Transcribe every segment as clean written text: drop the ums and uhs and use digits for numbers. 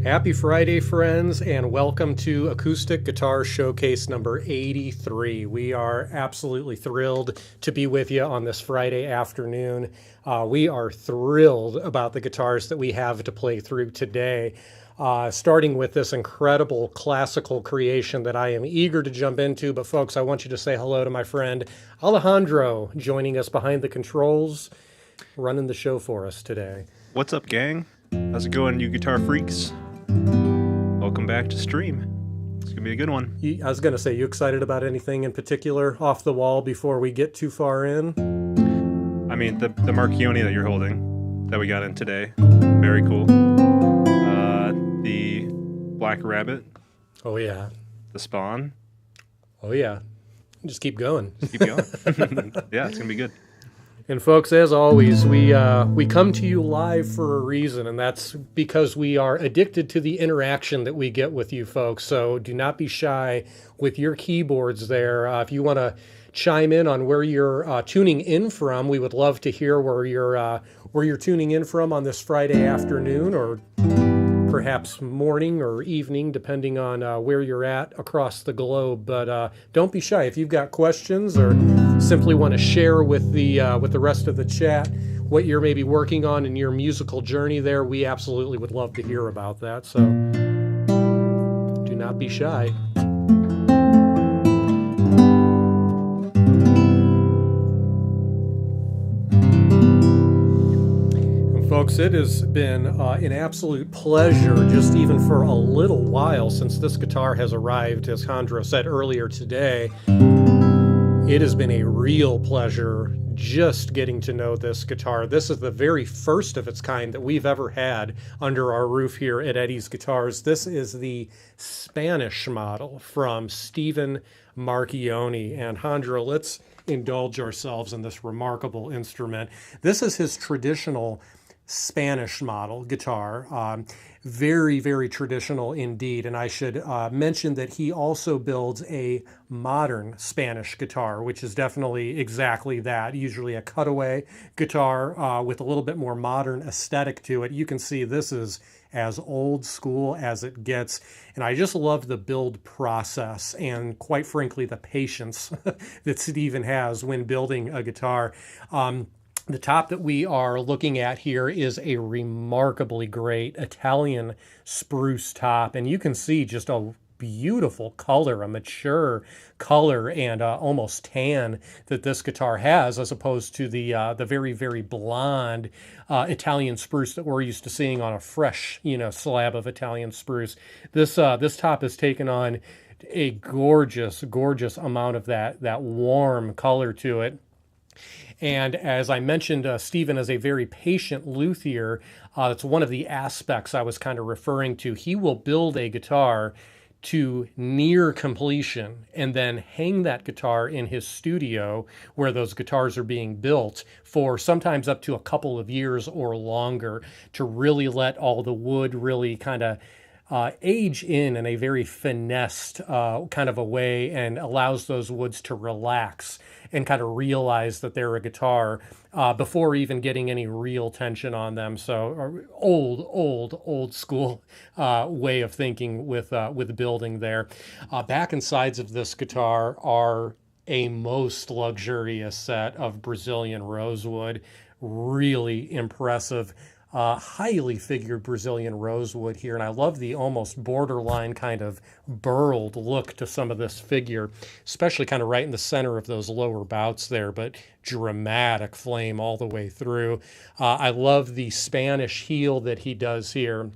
Happy Friday, friends, and welcome to Acoustic Guitar Showcase number 83. We are absolutely thrilled to be with you on this Friday afternoon. We are thrilled about the guitars that we have to play through today, starting with this incredible classical creation that I am eager to jump into. But folks, I want you to say hello to my friend Alejandro, joining us behind the controls, running the show for us today. What's up, gang? How's it going, you guitar freaks? Welcome back to stream. It's gonna be a good one. I was gonna say, you excited about anything in particular off the wall before we get too far in? I mean, the Marchione that you're holding, that we got in today, very cool. The Black Rabbit. Oh yeah. The Spohn. Oh yeah. Just keep going. Just keep going. Yeah, it's gonna be good. And folks, as always, we come to you live for a reason, and that's because we are addicted to the interaction that we get with you folks. So do not be shy with your keyboards there. If you want to chime in on where you're tuning in from, we would love to hear where you're tuning in from on this Friday afternoon, or perhaps morning or evening, depending on where you're at across the globe. But don't be shy. If you've got questions or simply want to share with the rest of the chat what you're maybe working on in your musical journey there, we absolutely would love to hear about that. So do not be shy. Folks, it has been an absolute pleasure, just even for a little while since this guitar has arrived, as Alejandro said earlier today. It has been a real pleasure just getting to know this guitar. This is the very first of its kind that we've ever had under our roof here at Eddie's Guitars. This is the Spanish model from Stephen Marchione. And Alejandro, let's indulge ourselves in this remarkable instrument. This is his traditional Spanish model guitar. Very, very traditional indeed. And I should mention that he also builds a modern Spanish guitar, which is definitely exactly that, usually a cutaway guitar with a little bit more modern aesthetic to it. You can see this is as old school as it gets. And I just love the build process and, quite frankly, the patience that Stephen has when building a guitar. The top that we are looking at here is a remarkably great Italian spruce top, and you can see just a beautiful color, a mature color and almost tan that this guitar has, as opposed to the very, very blonde Italian spruce that we're used to seeing on a fresh, slab of Italian spruce. This top has taken on a gorgeous, gorgeous amount of that warm color to it. And as I mentioned, Stephen is a very patient luthier. That's one of the aspects I was kind of referring to. He will build a guitar to near completion and then hang that guitar in his studio where those guitars are being built for sometimes up to a couple of years or longer, to really let all the wood really kind of age in a very finessed kind of a way, and allows those woods to relax and kind of realize that they're a guitar before even getting any real tension on them. So old school way of thinking with building there. Back and sides of this guitar are a most luxurious set of Brazilian rosewood. Really impressive. Highly figured Brazilian rosewood here, and I love the almost borderline kind of burled look to some of this figure, especially kind of right in the center of those lower bouts there, but dramatic flame all the way through. I love the Spanish heel that he does here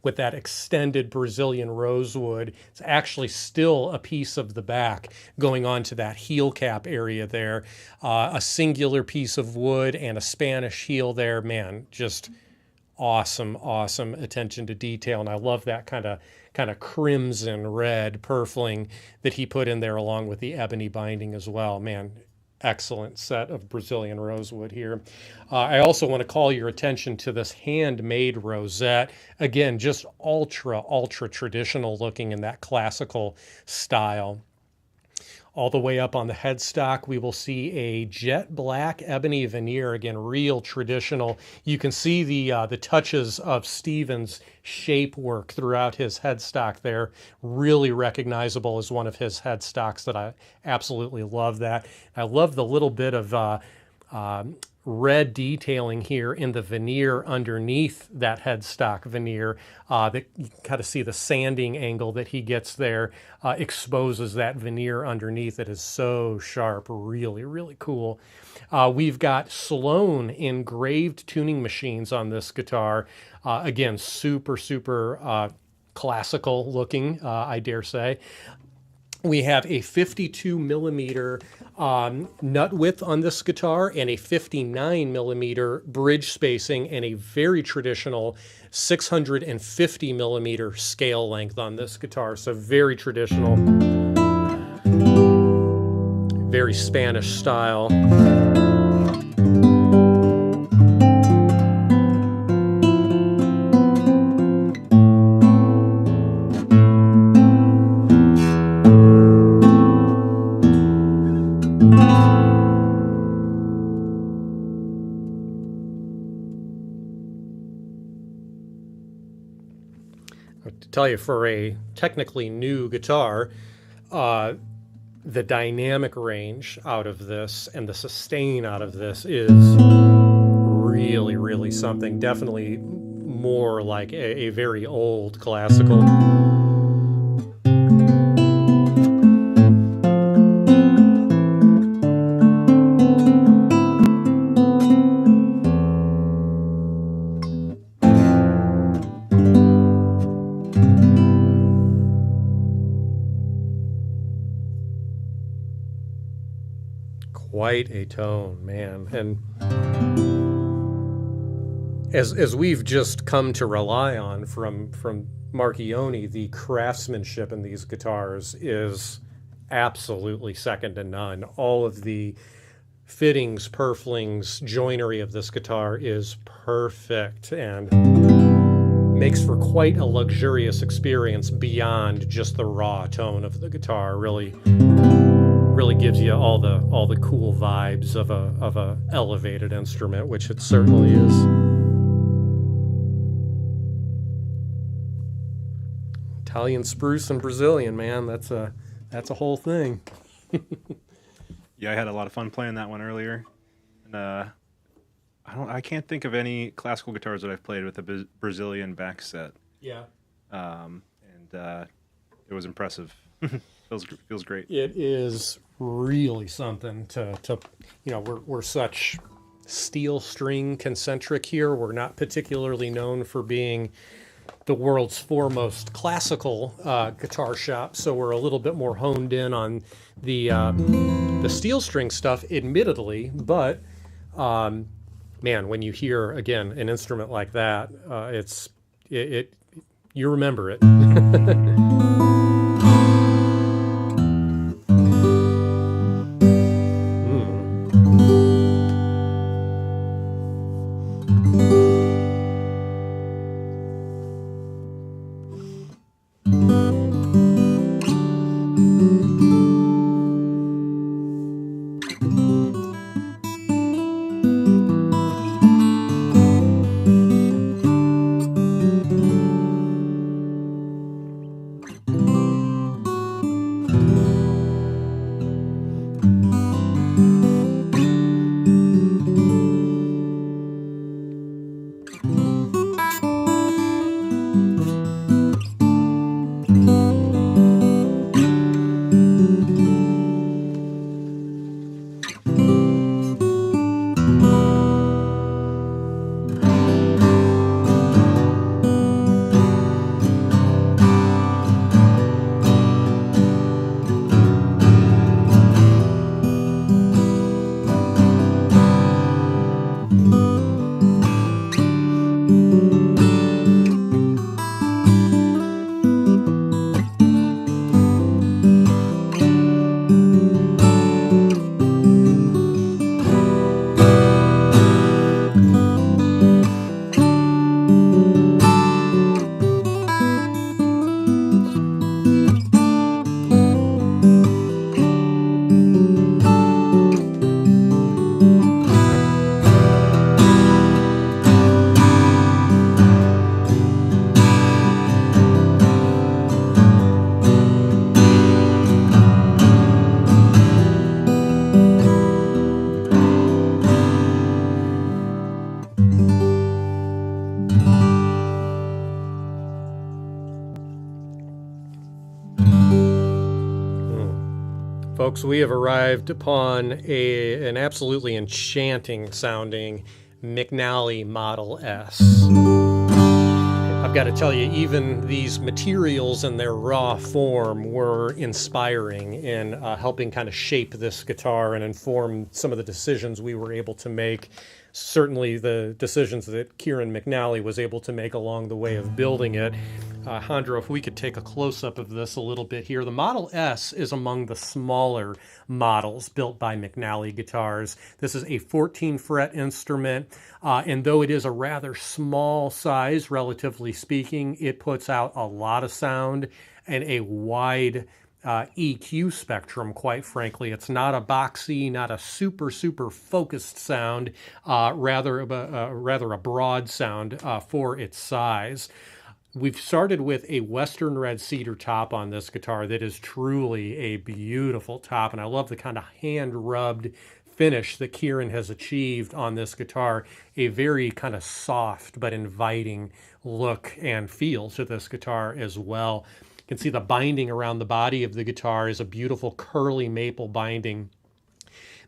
with that extended Brazilian rosewood. It's actually still a piece of the back going on to that heel cap area there. A singular piece of wood and a Spanish heel there. Man, just awesome attention to detail. And I love that kind of crimson red purfling that he put in there along with the ebony binding as well. Man, excellent set of Brazilian rosewood here. I also want to call your attention to this handmade rosette. Again, just ultra traditional looking in that classical style. All the way up on the headstock, we will see a jet black ebony veneer, again, real traditional. You can see the touches of Stephen's shape work throughout his headstock there. Really recognizable as one of his headstocks that I absolutely love that. I love the little bit of red detailing here in the veneer underneath that headstock veneer. That you can kind of see the sanding angle that he gets there, exposes that veneer underneath. It is so sharp, really, really cool. We've got Sloan engraved tuning machines on this guitar. Again, super, super classical looking, I dare say. We have a 52 millimeter nut width on this guitar and a 59 millimeter bridge spacing and a very traditional 650 millimeter scale length on this guitar. So very traditional, very Spanish style. Tell you, for a technically new guitar, the dynamic range out of this and the sustain out of this is really, really something. Definitely more like a very old classical. Quite a tone, man. And as we've just come to rely on from Marchione, the craftsmanship in these guitars is absolutely second to none. All of the fittings, purflings, joinery of this guitar is perfect and makes for quite a luxurious experience beyond just the raw tone of the guitar. Really gives you all the cool vibes of a elevated instrument, which it certainly is. Italian spruce and Brazilian, man, that's a whole thing. Yeah, I had a lot of fun playing that one earlier, and I can't think of any classical guitars that I've played with a Brazilian back set. Yeah. And it was impressive. feels great. It is really something to we're such steel string concentric here. We're not particularly known for being the world's foremost classical guitar shop, so we're a little bit more honed in on the steel string stuff, admittedly. But man, when you hear again an instrument like that, you remember it. folks, we have arrived upon an absolutely enchanting sounding McNally Model S. I've got to tell you, even these materials in their raw form were inspiring in helping kind of shape this guitar and inform some of the decisions we were able to make. Certainly the decisions that Kieran McNally was able to make along the way of building it. Alejandro, if we could take a close-up of this a little bit here. The Model S is among the smaller models built by McNally guitars. This is a 14-fret instrument, and though it is a rather small size, relatively speaking, it puts out a lot of sound and a wide EQ spectrum, quite frankly. It's not a boxy, not a super focused sound, rather a broad sound for its size. We've started with a Western red cedar top on this guitar that is truly a beautiful top, and I love the kind of hand-rubbed finish that Kieran has achieved on this guitar. A very kind of soft but inviting look and feel to this guitar as well. You can see the binding around the body of the guitar is a beautiful curly maple binding.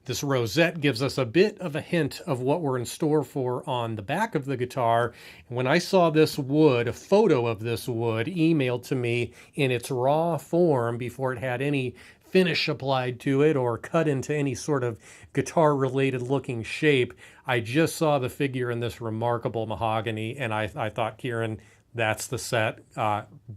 This rosette gives us a bit of a hint of what we're in store for on the back of the guitar. When I saw this wood, a photo of this wood emailed to me in its raw form before it had any finish applied to it or cut into any sort of guitar-related looking shape, I just saw the figure in this remarkable mahogany, and I thought, Kieran, that's the set.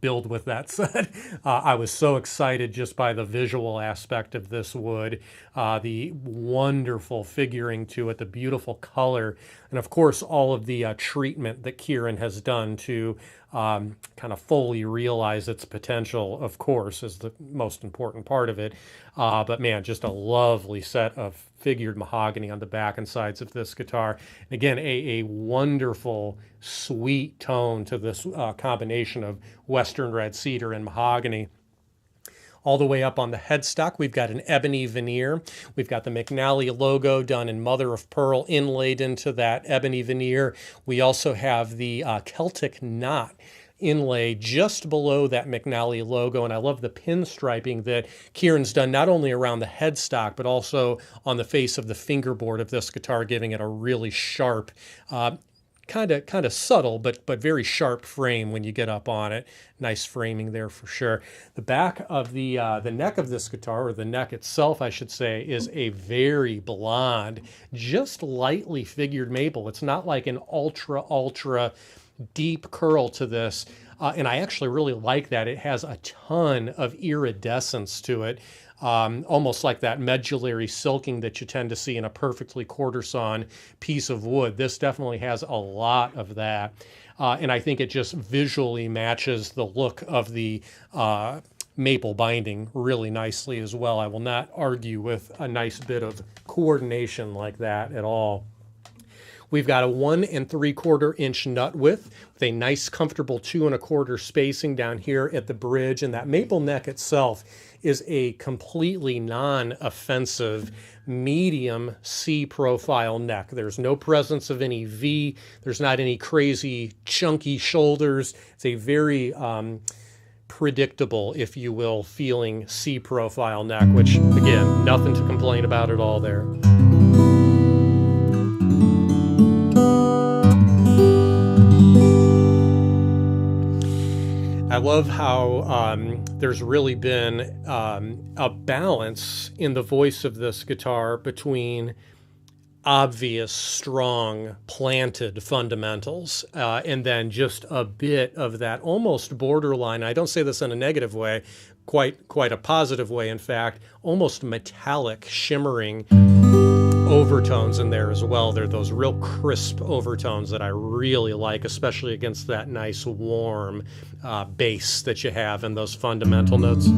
Build with that set. I was so excited just by the visual aspect of this wood, the wonderful figuring to it, the beautiful color, and of course all of the treatment that Kieran has done to kind of fully realize its potential, of course, is the most important part of it. But man, just a lovely set of figured mahogany on the back and sides of this guitar. And again, a wonderful, sweet tone to this combination of Western red cedar and mahogany. All the way up on the headstock, we've got an ebony veneer. We've got the McNally logo done in mother of pearl inlaid into that ebony veneer. We also have the Celtic knot inlay just below that McNally logo, and I love the pinstriping that Kieran's done not only around the headstock but also on the face of the fingerboard of this guitar, giving it a really sharp, kind of subtle but very sharp frame when you get up on it. Nice framing there for sure. The back of the neck of this guitar, or the neck itself I should say, is a very blonde, just lightly figured maple. It's not like an ultra deep curl to this, and I actually really like that. It has a ton of iridescence to it, almost like that medullary silking that you tend to see in a perfectly quarter-sawn piece of wood. This definitely has a lot of that, and I think it just visually matches the look of the maple binding really nicely as well. I will not argue with a nice bit of coordination like that at all. We've got a 1 3/4 inch nut width with a nice comfortable 2 1/4 spacing down here at the bridge, and that maple neck itself is a completely non-offensive medium C profile neck. There's no presence of any V. There's not any crazy chunky shoulders. It's a very predictable, if you will, feeling C profile neck, which again, nothing to complain about at all there. I love how there's really been a balance in the voice of this guitar between obvious, strong, planted fundamentals, and then just a bit of that almost borderline, I don't say this in a negative way, quite a positive way, in fact, almost metallic, shimmering overtones in there as well. They're those real crisp overtones that I really like, especially against that nice warm bass that you have in those fundamental notes.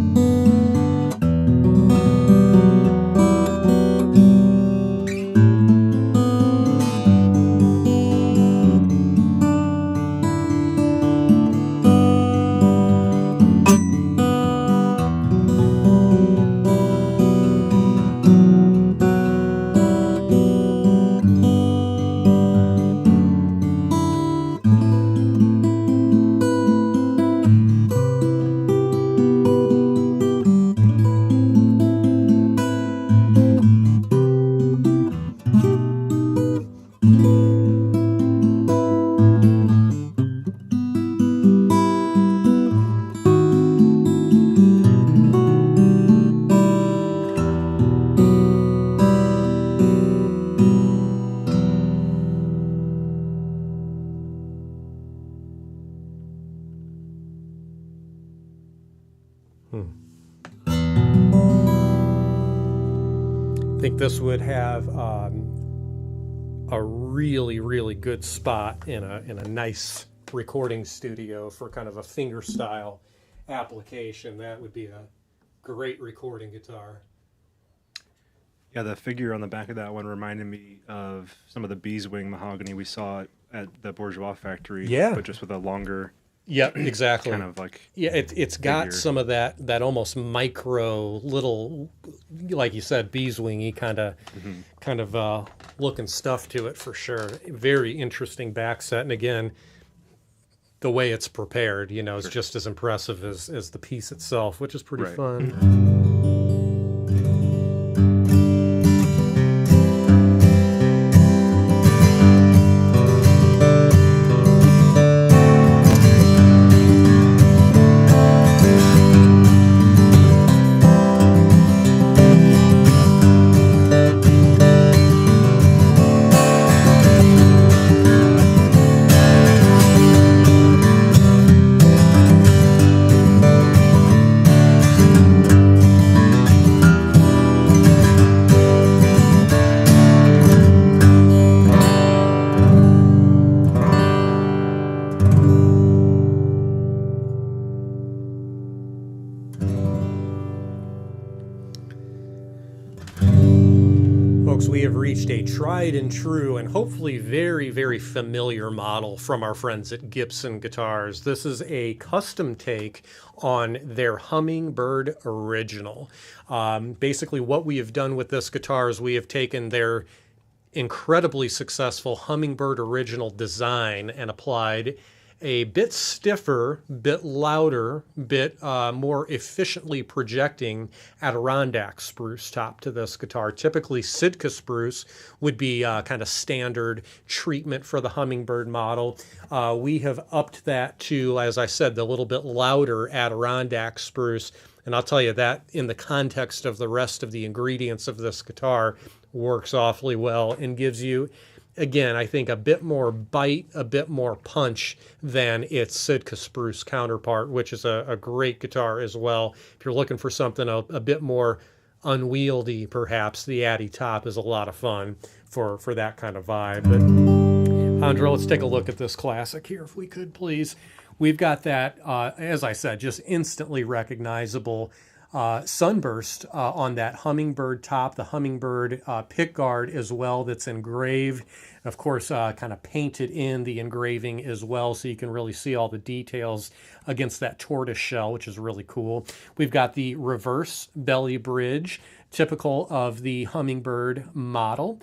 I think this would have a really, really good spot in a nice recording studio for kind of a fingerstyle application. That would be a great recording guitar. Yeah, the figure on the back of that one reminded me of some of the beeswing mahogany we saw at the Bourgeois factory. Yeah. But just with a longer... Yeah, exactly. Kind of like... Yeah, it's got figure. some of that almost micro little, like you said, beeswingy kind of looking stuff to it for sure. Very interesting back set. And again, the way it's prepared, you know, is just as impressive as the piece itself, which is pretty fun. We have reached a tried and true and hopefully very, very familiar model from our friends at Gibson Guitars. This is a custom take on their Hummingbird original. Basically what we have done with this guitar is we have taken their incredibly successful Hummingbird original design and applied a bit stiffer, bit louder, bit more efficiently projecting Adirondack spruce top to this guitar. Typically, Sitka spruce would be kind of standard treatment for the Hummingbird model. We have upped that to, as I said, the little bit louder Adirondack spruce. And I'll tell you that in the context of the rest of the ingredients of this guitar works awfully well and gives you, again, I think a bit more bite, a bit more punch than its Sitka spruce counterpart, which is a great guitar as well. If you're looking for something a bit more unwieldy, perhaps, the Addy top is a lot of fun for that kind of vibe. But Alejandro, let's take a look at this classic here, if we could, please. We've got that, as I said, just instantly recognizable Sunburst on that Hummingbird top, the Hummingbird pick guard as well that's engraved. Of course, kind of painted in the engraving as well, so you can really see all the details against that tortoise shell, which is really cool. We've got the reverse belly bridge, typical of the Hummingbird model.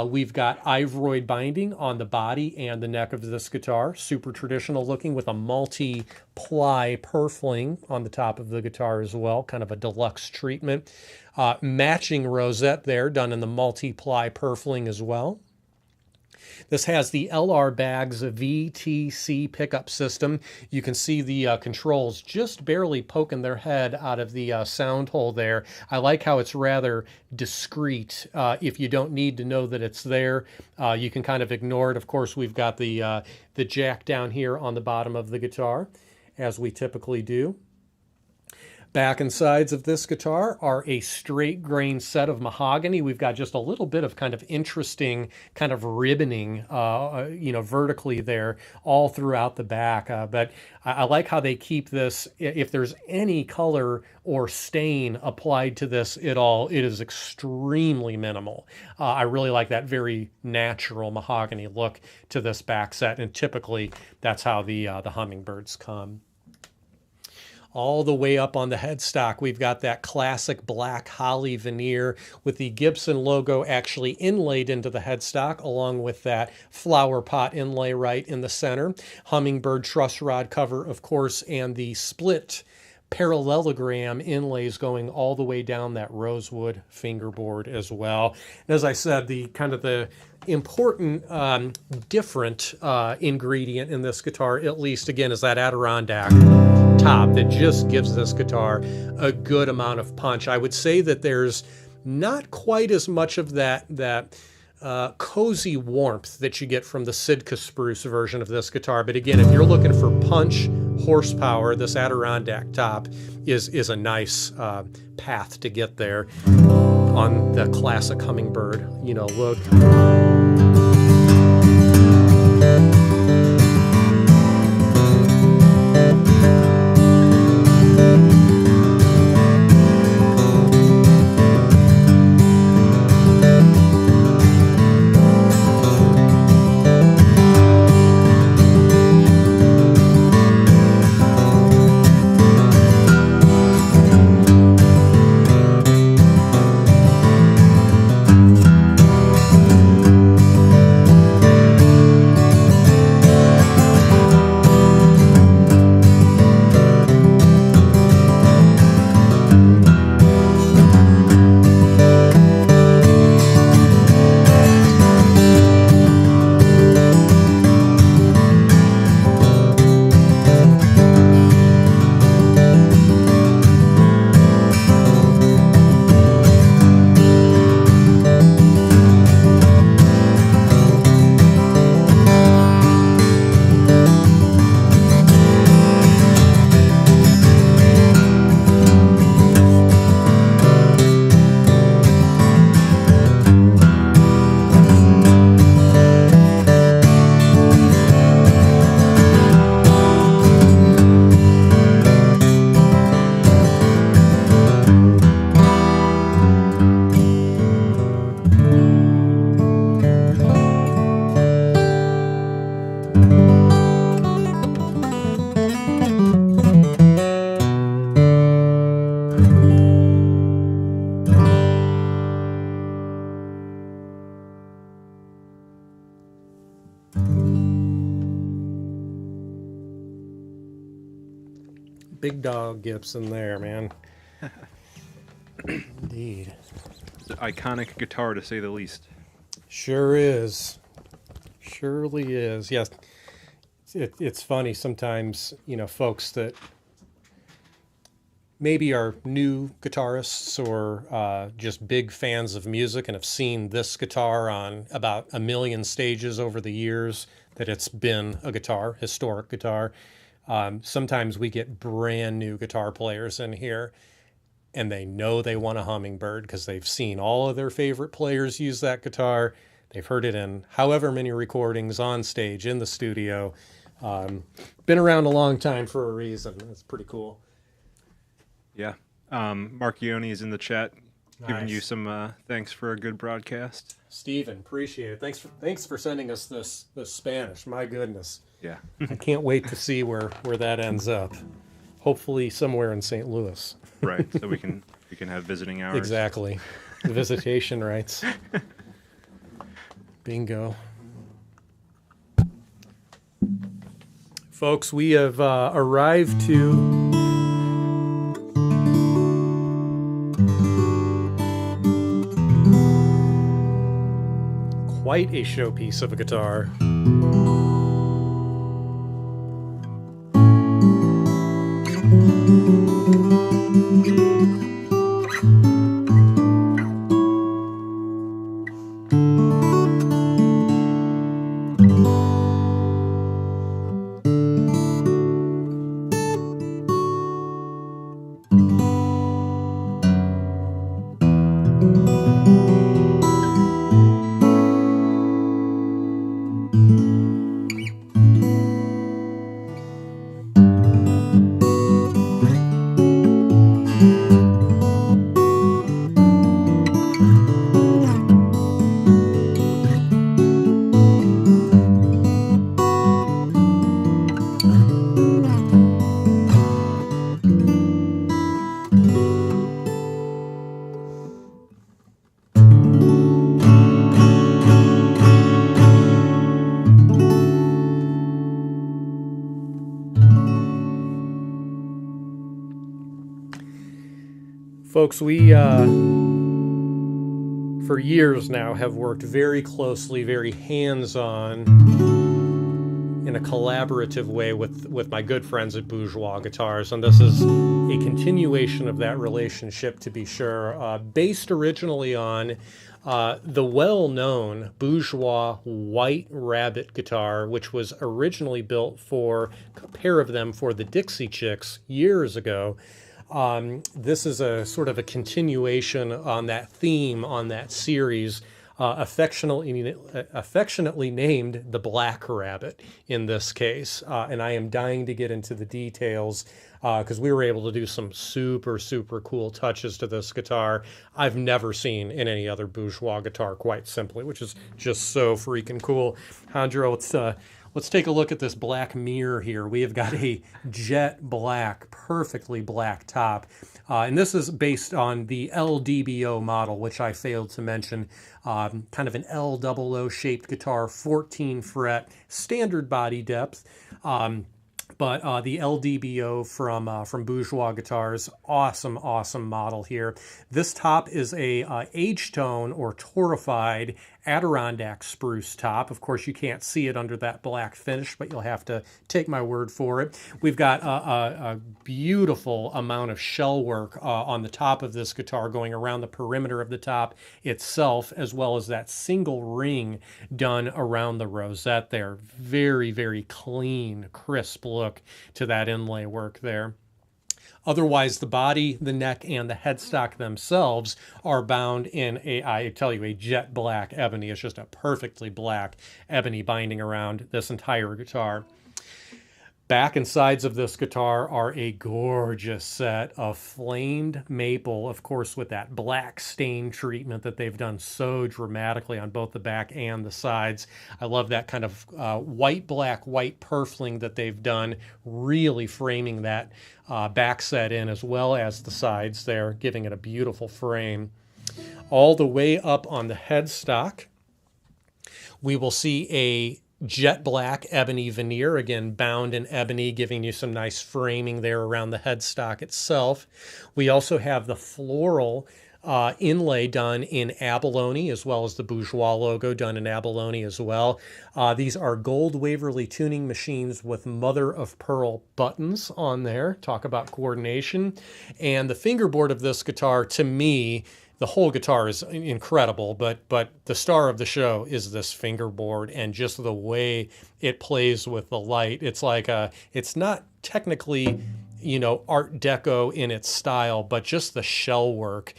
We've got ivoroid binding on the body and the neck of this guitar, super traditional looking with a multi-ply purfling on the top of the guitar as well, kind of a deluxe treatment. Matching rosette there, done in the multi-ply purfling as well. This has the LR Baggs VTC pickup system. You can see the controls just barely poking their head out of the sound hole there. I like how it's rather discreet. If you don't need to know that it's there, you can kind of ignore it. Of course, we've got the jack down here on the bottom of the guitar, as we typically do. Back and sides of this guitar are a straight grain set of mahogany. We've got just a little bit of kind of interesting kind of ribboning, vertically there all throughout the back. But I like how they keep this. If there's any color or stain applied to this at all, it is extremely minimal. I really like that very natural mahogany look to this back set, and typically that's how the Hummingbirds come. All the way up on the headstock, we've got that classic black holly veneer with the Gibson logo actually inlaid into the headstock, along with that flower pot inlay right in the center. Hummingbird truss rod cover, of course, and the split parallelogram inlays going all the way down that rosewood fingerboard as well. And as I said, the important different ingredient in this guitar, at least again, is that Adirondack top that just gives this guitar a good amount of punch. I would say that there's not quite as much of that cozy warmth that you get from the Sitka Spruce version of this guitar. But again, if you're looking for punch, horsepower, this Adirondack top is a nice path to get there on the classic Hummingbird, look. Big dog Gibson there, man. Indeed. It's an iconic guitar, to say the least. Sure is. Surely is. Yes. It's funny sometimes, folks that maybe are new guitarists or just big fans of music and have seen this guitar on about 1 million stages over the years that it's been a guitar, historic guitar. Sometimes we get brand new guitar players in here and they know they want a Hummingbird because they've seen all of their favorite players use that guitar. They've heard it in however many recordings, on stage, in the studio. Been around a long time for a reason. It's pretty cool. Yeah. Marchione is in the chat, giving Nice. you some thanks for a good broadcast. Steven, appreciate it. Thanks for sending us this Spanish. My goodness. Yeah. I can't wait to see where that ends up. Hopefully somewhere in St. Louis. Right. So we can have visiting hours. Exactly. The visitation rights. Bingo. Folks, we have arrived to quite a showpiece of a guitar. Folks, we, for years now, have worked very closely, very hands-on, in a collaborative way with my good friends at Bourgeois Guitars, and this is a continuation of that relationship, to be sure, based originally on The well-known Bourgeois White Rabbit guitar, which was originally built for a pair of them for the Dixie Chicks years ago. This is a sort of a continuation on that theme, on that series, affectionately named the Black Rabbit in this case. And I am dying to get into the details because we were able to do some super, super cool touches to this guitar I've never seen in any other Bourgeois guitar, quite simply, which is just so freaking cool. Alejandro, let's take a look at this black mirror here. We have got a jet black, perfectly black top. And this is based on the L-DBO model, which I failed to mention. Kind of an L-00 shaped guitar, 14 fret, standard body depth. But the L-DBO from Bourgeois Guitars, awesome, awesome model here. This top is a H-tone or Torrefied Adirondack spruce top. Of course, you can't see it under that black finish, but you'll have to take my word for it. We've got a beautiful amount of shell work on the top of this guitar going around the perimeter of the top itself, as well as that single ring done around the rosette there. Very, very clean, crisp look to that inlay work there. Otherwise, the body, the neck, and the headstock themselves are bound in I tell you, a jet black ebony. It's just a perfectly black ebony binding around this entire guitar. Back and sides of this guitar are a gorgeous set of flamed maple, of course, with that black stain treatment that they've done so dramatically on both the back and the sides. I love that kind of white purfling that they've done, really framing that back set in as well as the sides there, giving it a beautiful frame. All the way up on the headstock, we will see a jet black ebony veneer, again bound in ebony, giving you some nice framing there around the headstock itself. We also have the floral inlay done in abalone, as well as the Bourgeois logo done in abalone as well. These are gold Waverly tuning machines with mother of pearl buttons on there. Talk about coordination. And the fingerboard of this guitar, to me, the whole guitar is incredible, but the star of the show is this fingerboard and just the way it plays with the light. It's like it's not technically, you know, Art Deco in its style, but just the shell work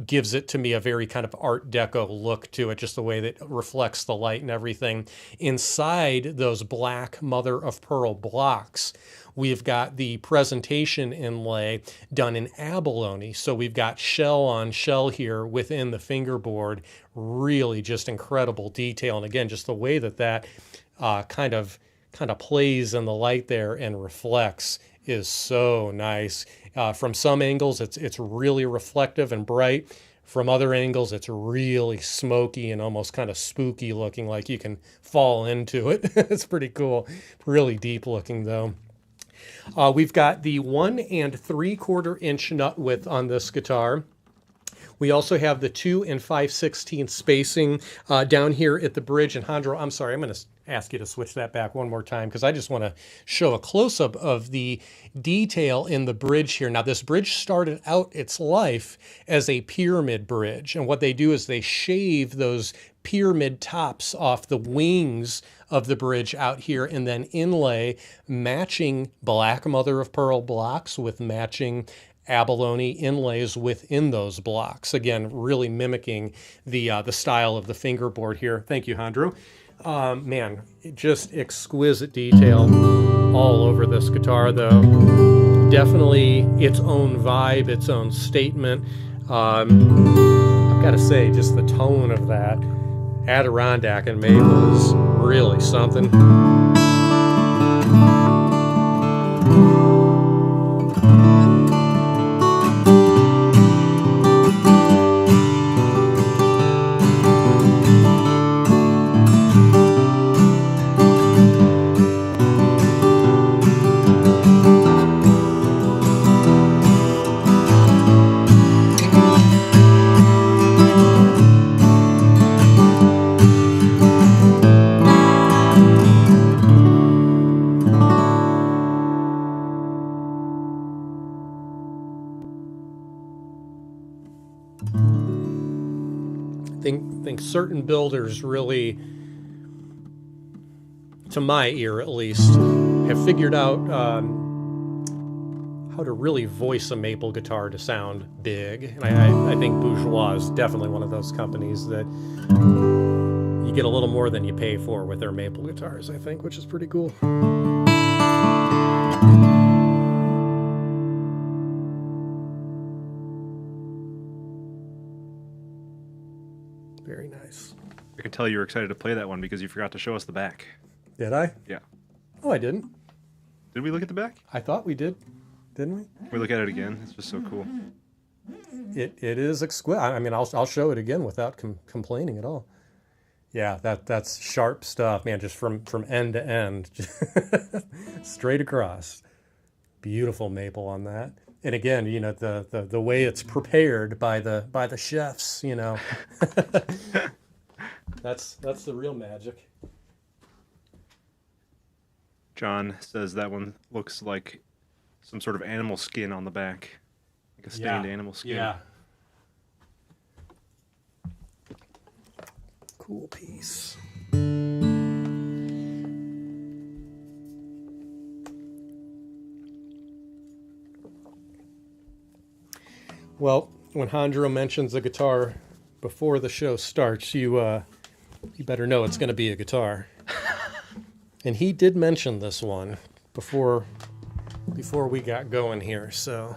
gives it to me a very kind of Art Deco look to it, just the way that it reflects the light and everything. Inside those black mother of pearl blocks, we've got the presentation inlay done in abalone. So we've got shell on shell here within the fingerboard. Really just incredible detail. And again, just the way that that kind of plays in the light there and reflects is so nice. From some angles, it's really reflective and bright. From other angles, it's really smoky and almost kind of spooky looking, like you can fall into it. It's pretty cool. Really deep looking though. We've got the 1 3/4 inch nut width on this guitar. We also have the 2 5/16 spacing down here at the bridge. And Alejandro, I'm sorry, I'm going to ask you to switch that back one more time because I just want to show a close-up of the detail in the bridge here. Now, this bridge started out its life as a pyramid bridge. And what they do is they shave those pyramid tops off the wings of the bridge out here and then inlay matching black mother of pearl blocks with matching abalone inlays within those blocks. Again, really mimicking the style of the fingerboard here. Thank you, Alejandro. Man, just exquisite detail all over this guitar, though. Definitely its own vibe, its own statement. I've got to say, just the tone of that Adirondack and maple is really something. think certain builders really, to my ear at least, have figured out how to really voice a maple guitar to sound big. And I think Bourgeois is definitely one of those companies that you get a little more than you pay for with their maple guitars, I think, which is pretty cool. Very nice. I can tell you were excited to play that one because you forgot to show us the back. Did I? Yeah. Oh, I didn't. Did we look at the back? I thought we did. Didn't we? We look at it again. It's just so cool. It is exquisite. I mean, I'll show it again without complaining at all. Yeah, that's sharp stuff, man. Just from end to end, straight across. Beautiful maple on that. And again, you know, the way it's prepared by the chefs, you know, that's the real magic. John says that one looks like some sort of animal skin on the back, like a stained animal skin. Yeah. Cool piece. Well, when Alejandro mentions a guitar before the show starts, you better know it's going to be a guitar. And he did mention this one before we got going here, so.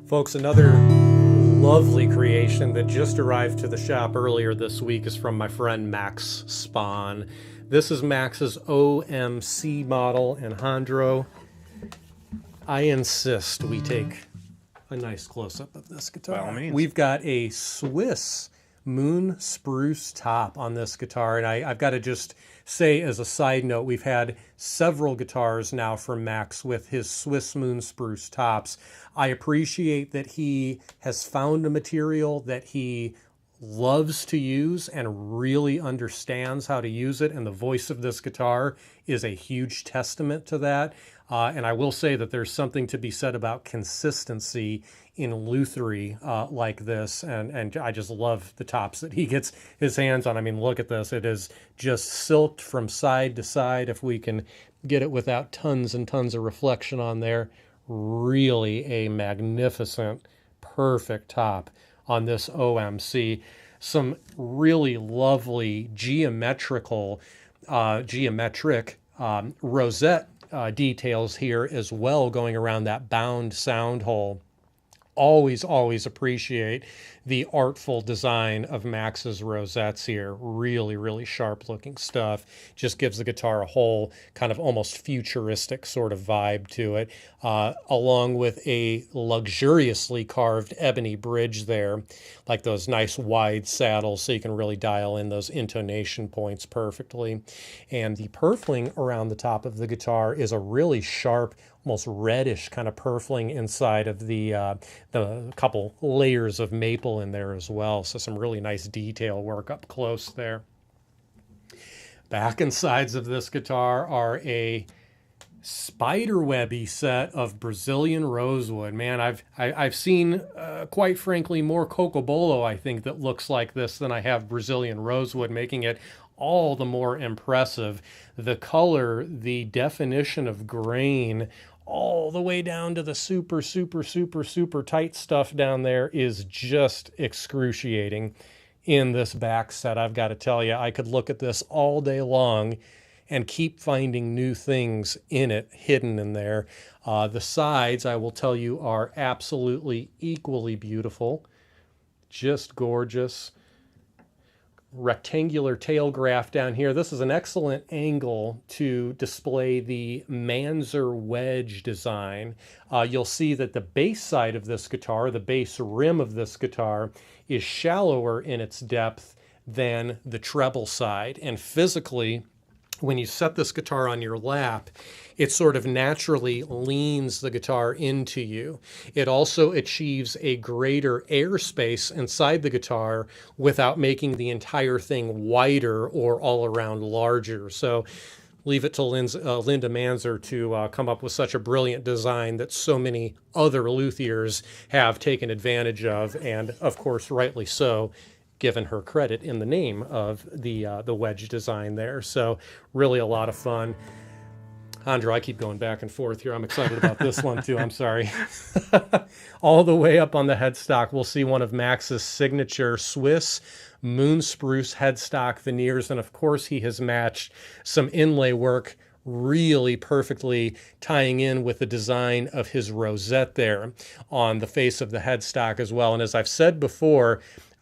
Folks, another lovely creation that just arrived to the shop earlier this week is from my friend Max Spohn. This is Max's OMC model, and Alejandro, I insist we take a nice close-up of this guitar. By all means. We've got a Swiss moon spruce top on this guitar, and I've got to just say as a side note, we've had several guitars now from Max with his Swiss moon spruce tops. I appreciate that he has found a material that he loves to use and really understands how to use it, and the voice of this guitar is a huge testament to that. And I will say that there's something to be said about consistency in lutherie like this, and I just love the tops that he gets his hands on. I mean, look at this. It is just silked from side to side. If we can get it without tons and tons of reflection on there, really a magnificent, perfect top on this OMC. Some really lovely geometric rosette details here as well, going around that bound sound hole. Always appreciate the artful design of Max's rosettes here. Really sharp looking stuff. Just gives the guitar a whole kind of almost futuristic sort of vibe to it, along with a luxuriously carved ebony bridge there, like those nice wide saddles, so you can really dial in those intonation points perfectly. And the purfling around the top of the guitar is a really sharp, almost reddish kind of purfling inside of the couple layers of maple in there as well. So some really nice detail work up close there. Back and sides of this guitar are a spiderwebby set of Brazilian rosewood. Man, I've seen, quite frankly, more cocobolo, I think, that looks like this than I have Brazilian rosewood, making it all the more impressive. The color, the definition of grain, all the way down to the super, super, super, super tight stuff down there is just excruciating in this back set. I've got to tell you, I could look at this all day long and keep finding new things in it, hidden in there. The sides, I will tell you, are absolutely equally beautiful. Just gorgeous. Rectangular tail graft down here. This is an excellent angle to display the Manzer wedge design. You'll see that the bass side of this guitar, the bass rim of this guitar, is shallower in its depth than the treble side. And physically, when you set this guitar on your lap, it sort of naturally leans the guitar into you. It also achieves a greater airspace inside the guitar without making the entire thing wider or all around larger. So leave it to Linda Manzer to come up with such a brilliant design that so many other luthiers have taken advantage of, and of course, rightly so, given her credit in the name of the wedge design there. So really a lot of fun. Alejandro, I keep going back and forth here. I'm excited about this one too. I'm sorry. All the way up on the headstock, we'll see one of Max's signature Swiss moon spruce headstock veneers. And of course, he has matched some inlay work really perfectly, tying in with the design of his rosette there on the face of the headstock as well. And as I've said before,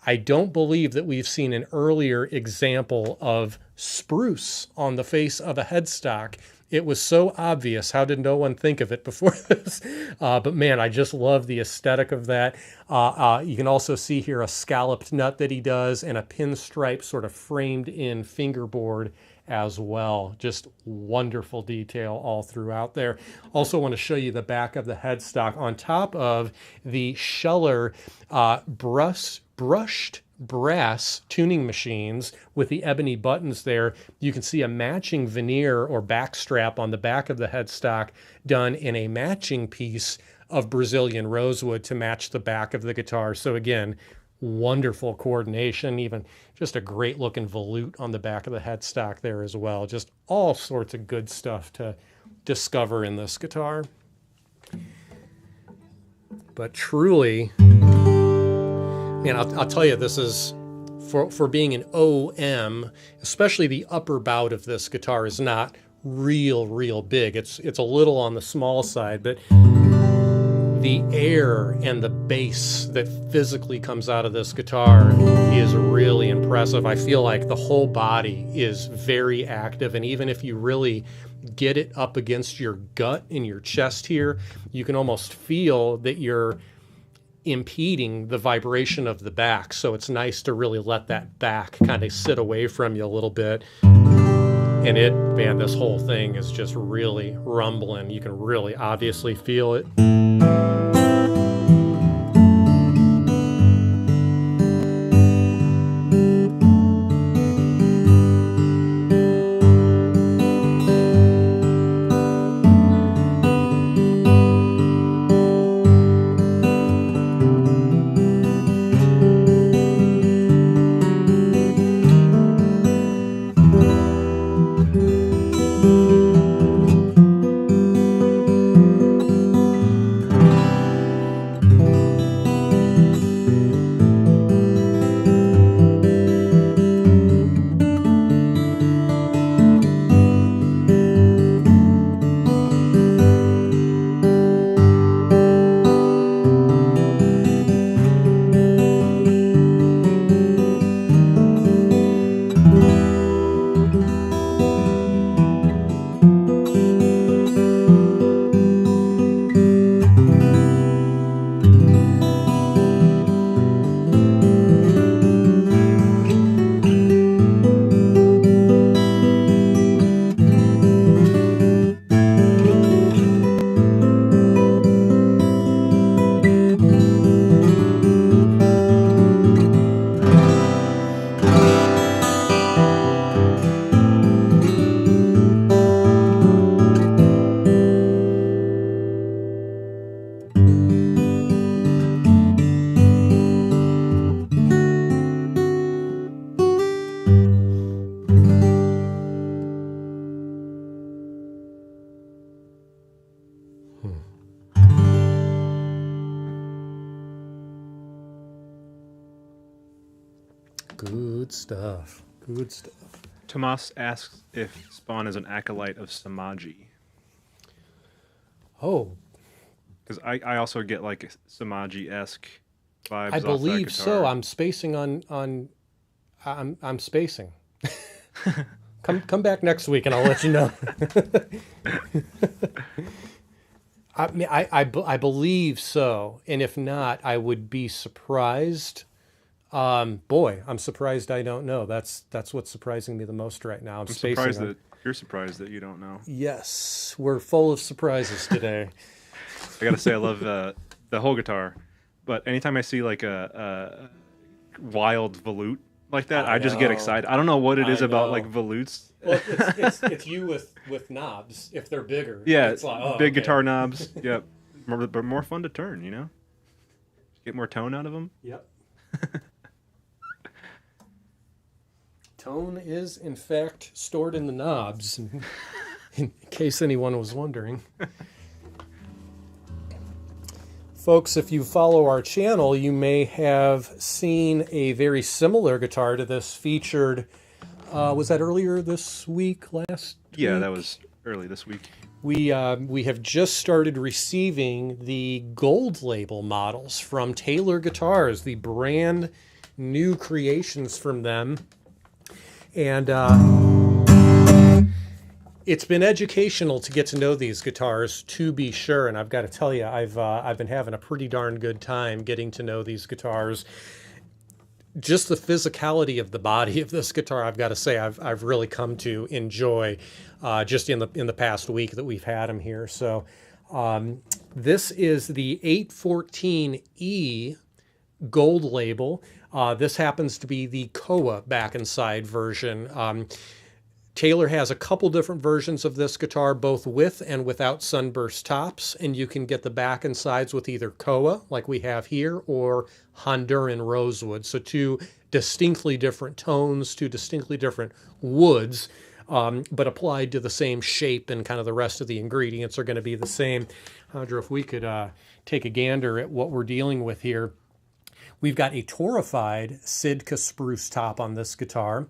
I don't believe that we've seen an earlier example of spruce on the face of a headstock. It was so obvious. How did no one think of it before this? But man, I just love the aesthetic of that. You can also see here a scalloped nut that he does and a pinstripe sort of framed in fingerboard as well. Just wonderful detail all throughout there. Also want to show you the back of the headstock. On top of the Scheller brushed brass tuning machines with the ebony buttons there, you can see a matching veneer or backstrap on the back of the headstock done in a matching piece of Brazilian rosewood to match the back of the guitar. So again, wonderful coordination, even just a great looking volute on the back of the headstock there as well. Just all sorts of good stuff to discover in this guitar. But truly, man, I'll tell you, this is, for being an OM, especially the upper bout of this guitar is not real big. It's a little on the small side, but the air and the bass that physically comes out of this guitar is really impressive. I feel like the whole body is very active, and even if you really get it up against your gut in your chest here, you can almost feel that you're impeding the vibration of the back. So it's nice to really let that back kind of sit away from you a little bit. And man, this whole thing is just really rumbling. You can really obviously feel it. Good stuff. Good stuff. Tomas asks if Spohn is an acolyte of Samaji. Oh, Because I also get like Samaji-esque vibes. I off believe that so. guitar. I'm spacing on I'm spacing. Come back next week and I'll let you know. I mean, I believe so, and if not, I would be surprised. Boy, I'm surprised I don't know. That's what's surprising me the most right now. I'm spacing surprised on- that you're surprised that you don't know. Yes, we're full of surprises today. I gotta say, I love the whole guitar, but anytime I see like a wild volute like that, I just get know. excited. I don't know what it is I about know. like volutes. Well, it's you with knobs. If they're bigger, Yeah, it's like, oh, big okay. guitar knobs. Yep, but more fun to turn. You know, get more tone out of them. Yep. Tone is, in fact, stored in the knobs, in case anyone was wondering. Folks, if you follow our channel, you may have seen a very similar guitar to this featured, was that earlier this week, last Yeah, week? that was early this week. We have just started receiving the gold label models from Taylor Guitars, the brand new creations from them. And it's been educational to get to know these guitars, to be sure. And I've got to tell you, I've been having a pretty darn good time getting to know these guitars. Just the physicality of the body of this guitar, I've got to say, I've really come to enjoy just in the past week that we've had them here. So this is the 814E gold label. This happens to be the Koa back and side version. Taylor has a couple different versions of this guitar, both with and without sunburst tops, and you can get the back and sides with either Koa, like we have here, or Honduran Rosewood. So two distinctly different tones, two distinctly different woods, but applied to the same shape, and kind of the rest of the ingredients are going to be the same. Alejandro, if we could take a gander at what we're dealing with here. We've got a Torrefied Sitka spruce top on this guitar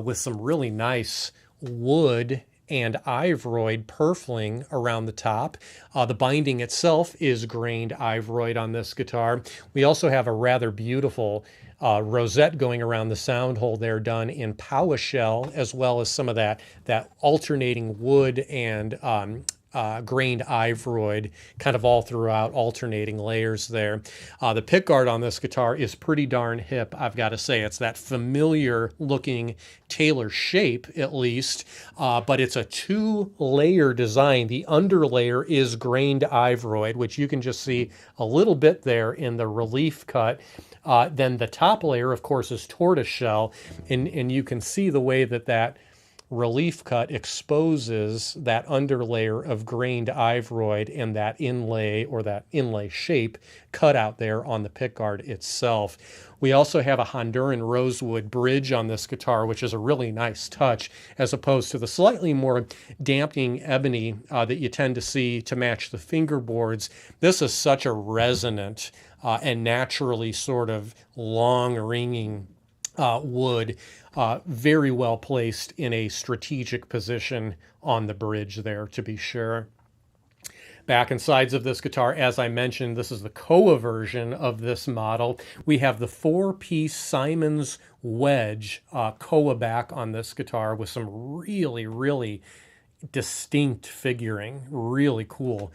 with some really nice wood and ivory purfling around the top. The binding itself is grained ivory on this guitar. We also have a rather beautiful rosette going around the sound hole there, done in Powa shell, as well as some of that alternating wood and grained ivory kind of all throughout, alternating layers there. The pickguard on this guitar is pretty darn hip, I've got to say. It's that familiar looking Taylor shape, at least, but it's a two-layer design. The underlayer is grained ivory, which you can just see a little bit there in the relief cut. Then the top layer, of course, is tortoiseshell, and you can see the way that relief cut exposes that underlayer of grained ivory and that inlay, or that inlay shape, cut out there on the pickguard itself. We also have a Honduran Rosewood bridge on this guitar, which is a really nice touch, as opposed to the slightly more dampening ebony that you tend to see to match the fingerboards. This is such a resonant and naturally sort of long ringing wood, very well placed in a strategic position on the bridge there, to be sure. Back and sides of this guitar, as I mentioned, this is the Koa version of this model. We have the 4-piece Simon's wedge Koa back on this guitar with some really, really distinct figuring, really cool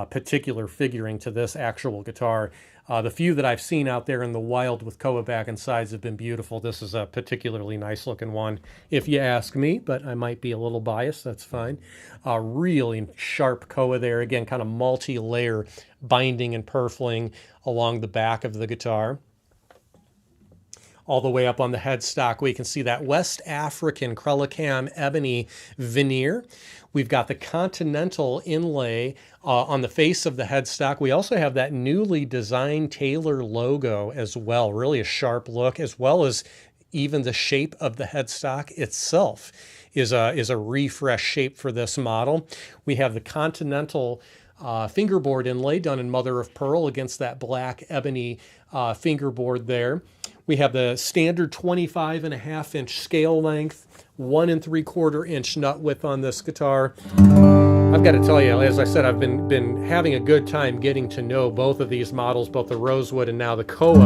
particular figuring to this actual guitar. The few that I've seen out there in the wild with Koa back and sides have been beautiful. This is a particularly nice looking one, if you ask me, but I might be a little biased, that's fine. Really sharp Koa there, again, kind of multi-layer binding and purfling along the back of the guitar. All the way up on the headstock, we can see that West African Crelicam ebony veneer. We've got the Continental inlay on the face of the headstock. We also have that newly designed Taylor logo as well. Really a sharp look, as well as even the shape of the headstock itself is a refresh shape for this model. We have the Continental fingerboard inlay done in mother of pearl against that black ebony fingerboard there. We have the standard 25.5-inch scale length, 1 3/4 inch nut width on this guitar. I've got to tell you, as I said, I've been having a good time getting to know both of these models, both the Rosewood and now the Koa.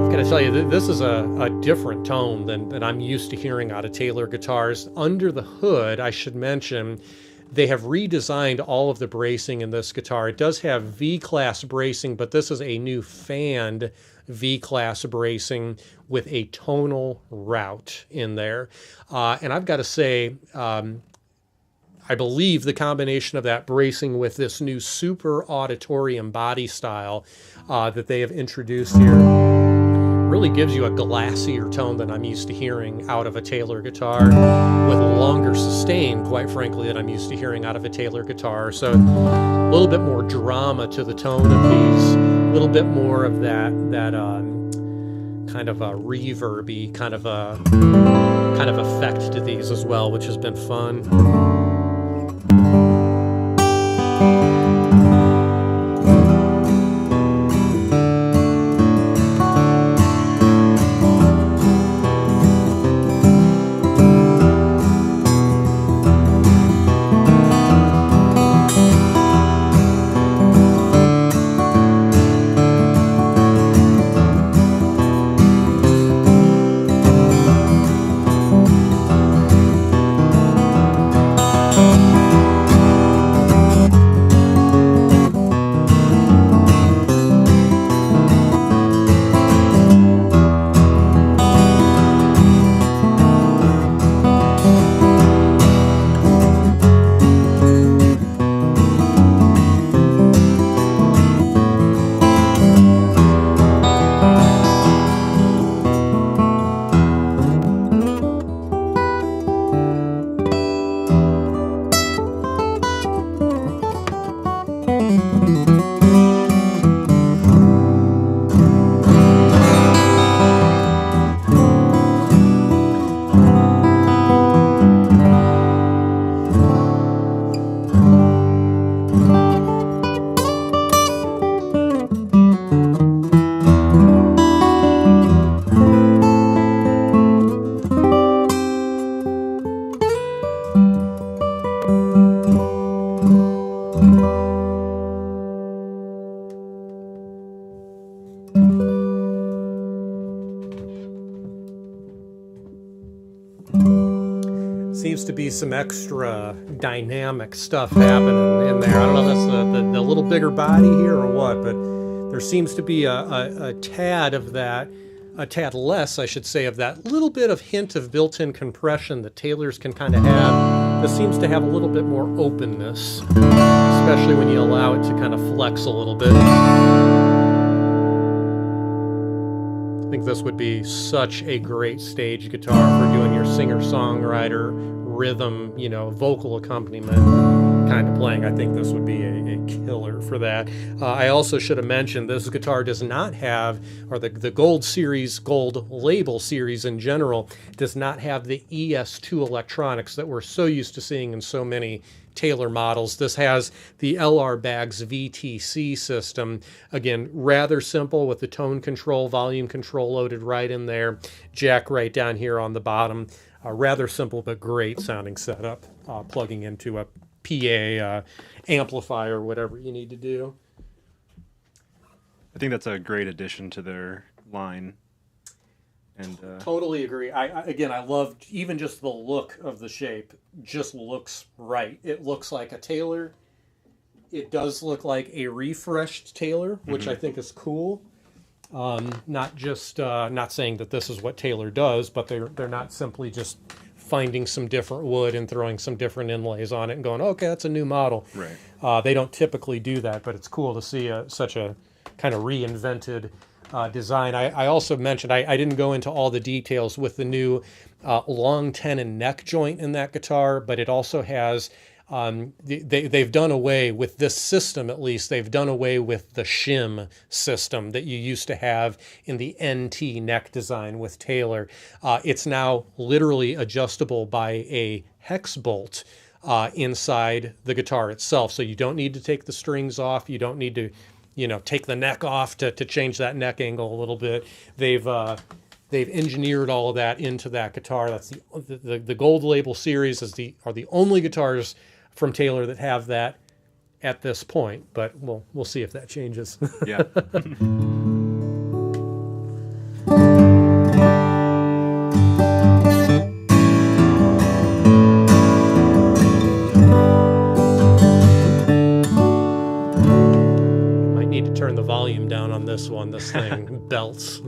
I've got to tell you, this is a different tone than I'm used to hearing out of Taylor guitars. Under the hood, I should mention, they have redesigned all of the bracing in this guitar. It does have V-class bracing, but this is a new fanned V-class bracing with a tonal route in there. And I've got to say, I believe the combination of that bracing with this new super auditorium body style that they have introduced here really gives you a glassier tone than I'm used to hearing out of a Taylor guitar, with longer sustain, quite frankly, than I'm used to hearing out of a Taylor guitar. So a little bit more drama to the tone of these, a little bit more of that kind of a reverby kind of effect to these as well, which has been fun. Seems to be some extra dynamic stuff happening in there. I don't know if that's the little bigger body here or what, but there seems to be a tad of that, a tad less, I should say, of that little bit of hint of built-in compression that Taylors can kind of have. This seems to have a little bit more openness, especially when you allow it to kind of flex a little bit. I think this would be such a great stage guitar for doing your singer-songwriter, rhythm, vocal accompaniment kind of playing. I think this would be a killer for that. I also should have mentioned this guitar does not have, or the Gold Series, Gold Label Series in general, does not have the ES2 electronics that we're so used to seeing in so many Taylor models. This has the LR Baggs VTC system. Again, rather simple with the tone control, volume control loaded right in there, jack right down here on the bottom. Rather simple but great sounding setup, plugging into a PA amplifier, whatever you need to do. I think that's a great addition to their line. And totally agree. I love even just the look of the shape. Just looks right. It looks like a Taylor. It does look like a refreshed Taylor, which I think is cool. Not just not saying that this is what Taylor does, but they're not simply just finding some different wood and throwing some different inlays on it and going, okay, that's a new model. Right. They don't typically do that, but it's cool to see such a kind of reinvented design. I also mentioned, I didn't go into all the details with the new long tenon neck joint in that guitar, but it also has, they've done away with this system, at least, they've done away with the shim system that you used to have in the NT neck design with Taylor. It's now literally adjustable by a hex bolt inside the guitar itself. So you don't need to take the strings off. You don't need to take the neck off to change that neck angle a little bit. They've engineered all of that into that guitar. That's the Gold Label series are the only guitars from Taylor that have that at this point, but we'll see if that changes. Yeah. Might need to turn the volume down on this one. This thing belts.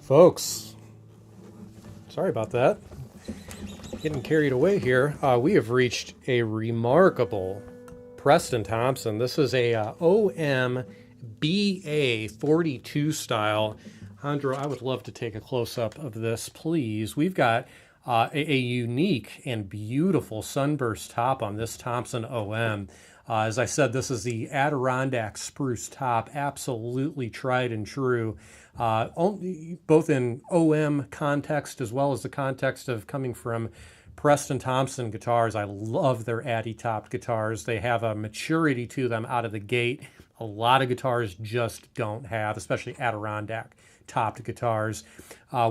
Folks, sorry about that. Getting carried away here. We have reached a remarkable Preston Thompson. This is a OMBA 42 style. Alejandro, I would love to take a close-up of this, please. We've got a unique and beautiful sunburst top on this Thompson OM. As I said, this is the Adirondack spruce top, absolutely tried and true, both in OM context as well as the context of coming from Preston Thompson guitars. I love their Addy-topped guitars. They have a maturity to them out of the gate. A lot of guitars just don't have, especially Adirondack-topped guitars.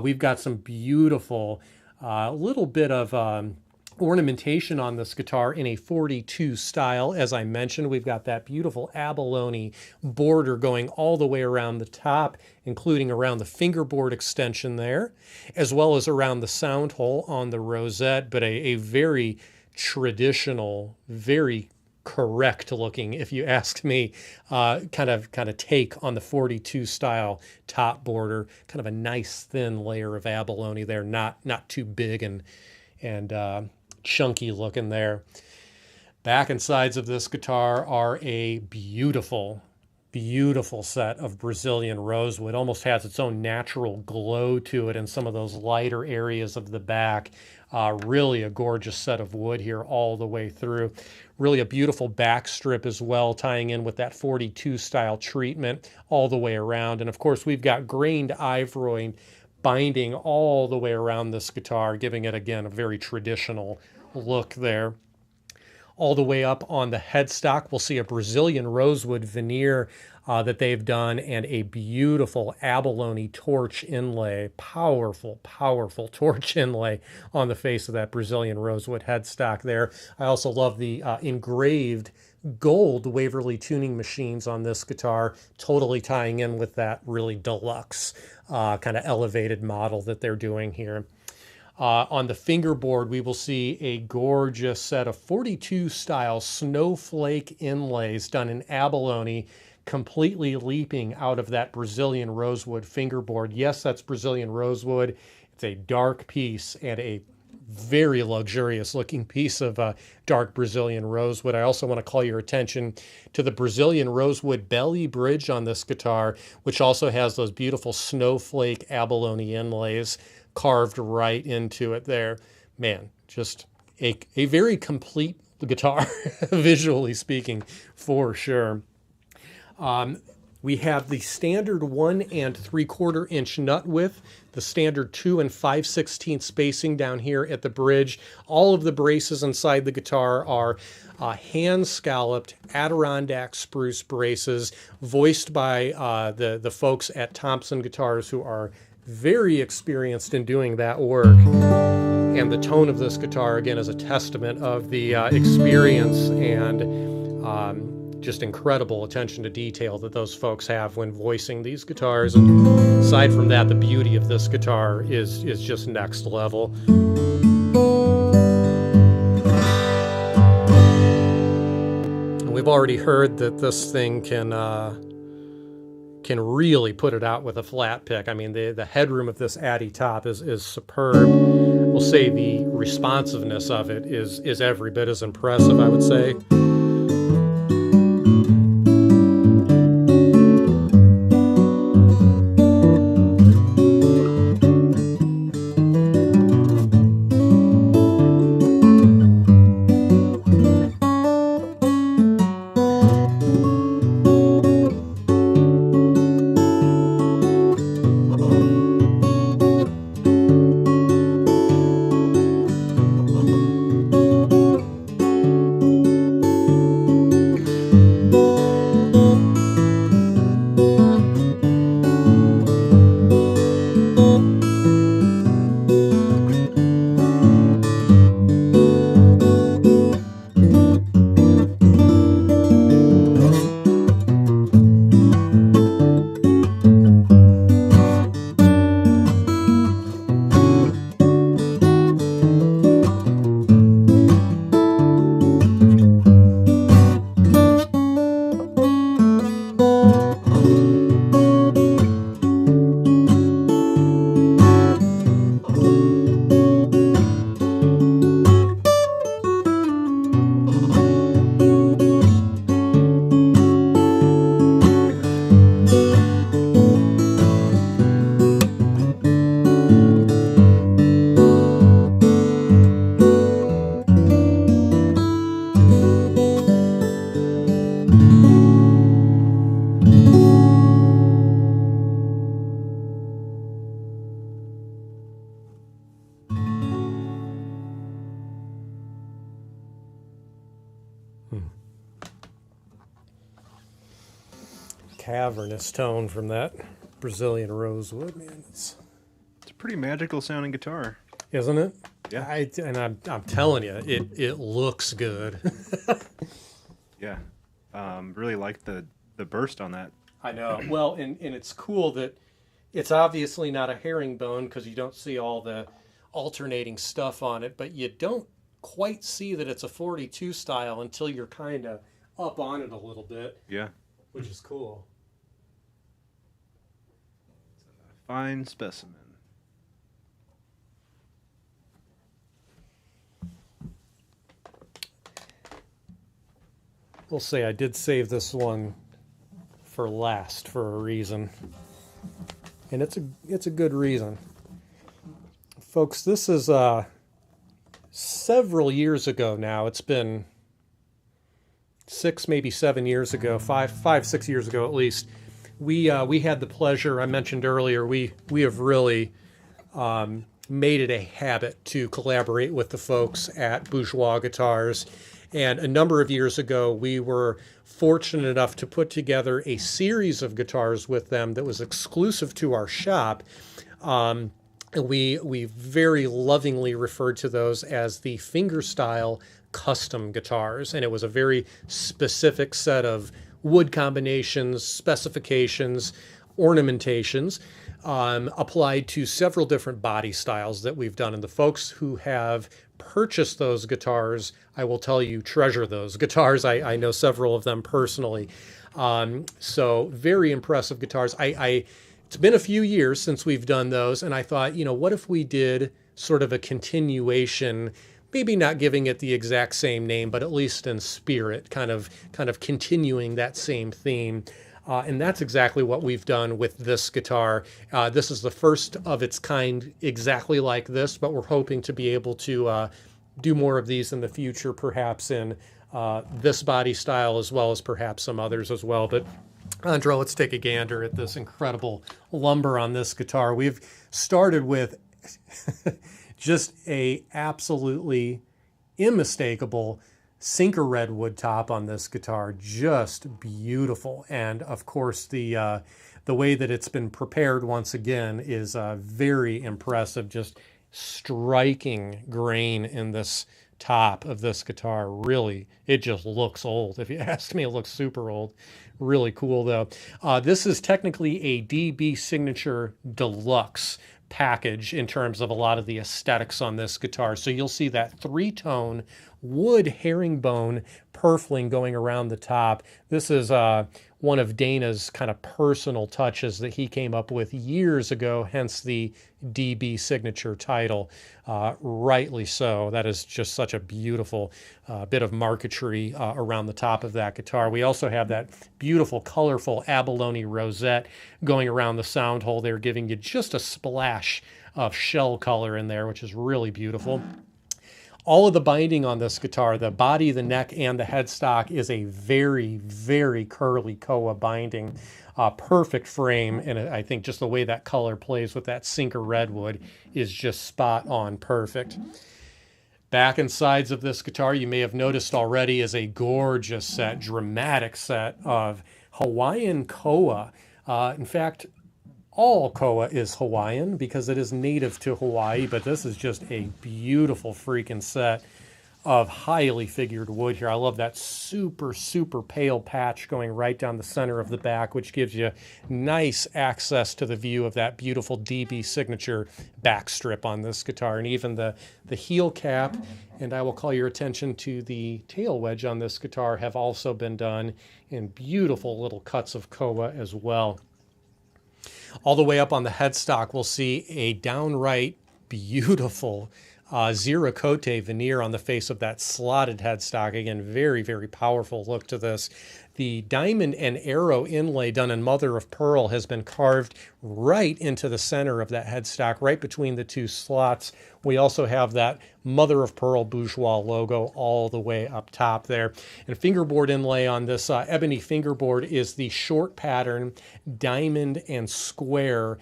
We've got some beautiful, little bit of ornamentation on this guitar in a 42 style. As I mentioned, we've got that beautiful abalone border going all the way around the top, including around the fingerboard extension there, as well as around the sound hole on the rosette, but a very traditional, very correct looking, if you ask me, kind of take on the 42 style top border. Kind of a nice thin layer of abalone there, not too big and chunky looking there. Back and sides of this guitar are a beautiful set of Brazilian rosewood. Almost has its own natural glow to it in some of those lighter areas of the back. Really a gorgeous set of wood here all the way through. Really a beautiful back strip as well, tying in with that 42 style treatment all the way around. And of course, we've got grained ivory binding all the way around this guitar, giving it, again, a very traditional look there. All the way up on the headstock, we'll see a Brazilian rosewood veneer that they've done, and a beautiful abalone torch inlay. Powerful, powerful torch inlay on the face of that Brazilian rosewood headstock there. I also love the engraved gold Waverly tuning machines on this guitar, totally tying in with that really deluxe kind of elevated model that they're doing here. On the fingerboard, we will see a gorgeous set of 42 style snowflake inlays done in abalone, completely leaping out of that Brazilian rosewood fingerboard. Yes, that's Brazilian rosewood. It's a dark piece and a very luxurious looking piece of dark Brazilian rosewood. I also want to call your attention to the Brazilian rosewood belly bridge on this guitar, which also has those beautiful snowflake abalone inlays carved right into it there. Man, just a very complete guitar, visually speaking, for sure. We have the standard 1 3/4 inch nut width, the standard 2 5/16 spacing down here at the bridge. All of the braces inside the guitar are hand scalloped Adirondack spruce braces, voiced by the folks at Thompson Guitars, who are very experienced in doing that work. And the tone of this guitar, again, is a testament of the experience and just incredible attention to detail that those folks have when voicing these guitars. And aside from that, the beauty of this guitar is just next level. And we've already heard that this thing can really put it out with a flat pick. I mean, the headroom of this Addy top is superb. We'll say the responsiveness of it is every bit as impressive, I would say. Cavernous tone from that Brazilian rosewood, man. It's a pretty magical sounding guitar, isn't it? Yeah. I'm telling you, it looks good. Yeah, really like the burst on that. I know. Well, and it's cool that it's obviously not a herringbone because you don't see all the alternating stuff on it, but you don't quite see that it's a 42 style until you're kind of up on it a little bit. Yeah. Which is cool. It's a fine specimen. We'll say I did save this one for last for a reason. And it's a good reason. Folks, this is several years ago now. It's been 6, maybe 7 years ago, 5, 6 years ago at least. We had the pleasure, I mentioned earlier, we have really made it a habit to collaborate with the folks at Bourgeois Guitars. And a number of years ago, we were fortunate enough to put together a series of guitars with them that was exclusive to our shop. We very lovingly referred to those as the fingerstyle custom guitars. And it was a very specific set of wood combinations, specifications, ornamentations, applied to several different body styles that we've done. And the folks who have purchased those guitars, I will tell you, treasure those guitars. I know several of them personally. So very impressive guitars. It's been a few years since we've done those, and I thought, what if we did sort of a continuation, maybe not giving it the exact same name, but at least in spirit, kind of continuing that same theme. And that's exactly what we've done with this guitar. This is the first of its kind exactly like this, but we're hoping to be able to do more of these in the future, perhaps in this body style as well as perhaps some others as well. But Andro, let's take a gander at this incredible lumber on this guitar. We've started with just a absolutely unmistakable sinker redwood top on this guitar, just beautiful. And of course, the way that it's been prepared once again is very impressive. Just striking grain in this top of this guitar. Really, it just looks old. If you ask me, it looks super old. Really cool though. This is technically a DB Signature Deluxe package in terms of a lot of the aesthetics on this guitar. So you'll see that 3-tone wood herringbone purfling going around the top. This is one of Dana's kind of personal touches that he came up with years ago, hence the DB Signature title. Rightly so. That is just such a beautiful bit of marquetry around the top of that guitar. We also have that beautiful, colorful abalone rosette going around the sound hole there, giving you just a splash of shell color in there, which is really beautiful. All of the binding on this guitar, the body, the neck, and the headstock, is a very, very curly koa binding. Perfect frame, and I think just the way that color plays with that sinker redwood is just spot on perfect. Back and sides of this guitar, you may have noticed already, is a gorgeous set, dramatic set of Hawaiian koa. In fact, all koa is Hawaiian because it is native to Hawaii, but this is just a beautiful freaking set of highly figured wood here. I love that super, super pale patch going right down the center of the back, which gives you nice access to the view of that beautiful DB Signature back strip on this guitar. And even the heel cap, and I will call your attention to the tail wedge on this guitar, have also been done in beautiful little cuts of koa as well. All the way up on the headstock, we'll see a downright beautiful Zero-Cote veneer on the face of that slotted headstock. Again, very, very powerful look to this. The diamond and arrow inlay done in mother of pearl has been carved right into the center of that headstock, right between the two slots. We also have that mother of pearl Bourgeois logo all the way up top there. And fingerboard inlay on this ebony fingerboard is the short pattern diamond and square